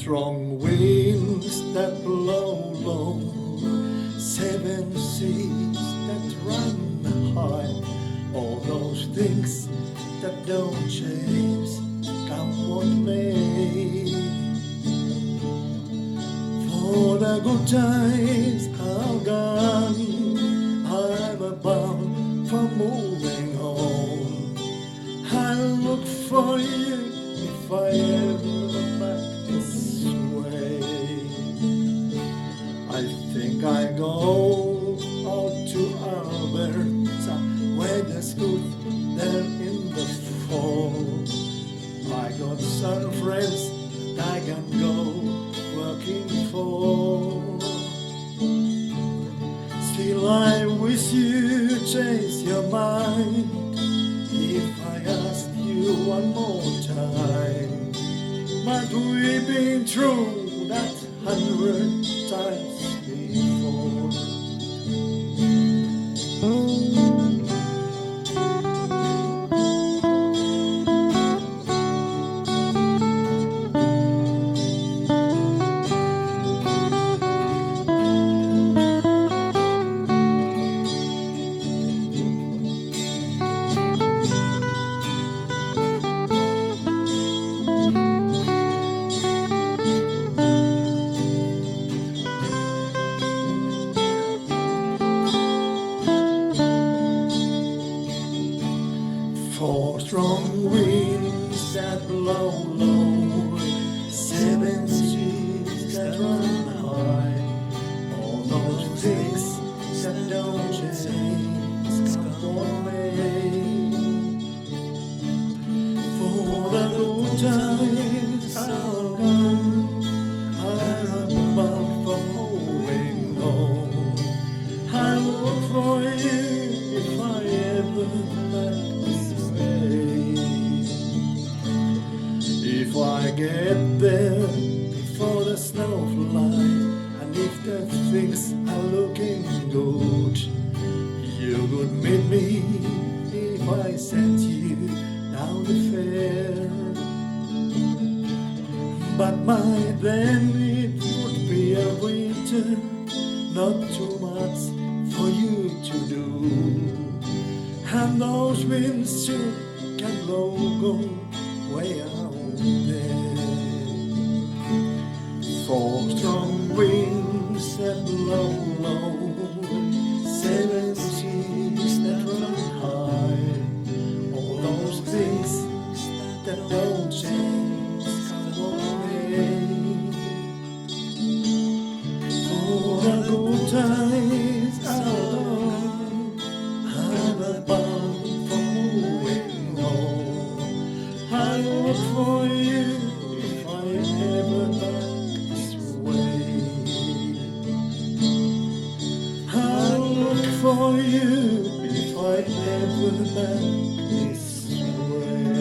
strong winds that blow low, seven seas that run high, all those things that don't change, come what may. For the good times are gone, I'm bound for moving on. I'll look for you if I ever look back this way. I think I go out to Alberta, where there's good there in the fall. I got some friends that I can go working for. Still I wish you change your mind if I ask you one more time. But we've been through that 100 times before. Four strong winds that blow low, seven seas that run high, all those things that don't change, come on me. For the good times are gone, I'm bound for moving on. I'll look for you if I ever back. If I get there before the snow flies, and if the things are looking good, you could meet me if I sent you down the fair. But by then it would be a winter, not too much for you to do. And those winds too can blow go way out there. Four strong winds that blow low, seven seas that run high, all those things that don't change, come away. For the good times are gone, I'm bound for moving on. I look for you if I ever back this way. I look for you if I ever back this way.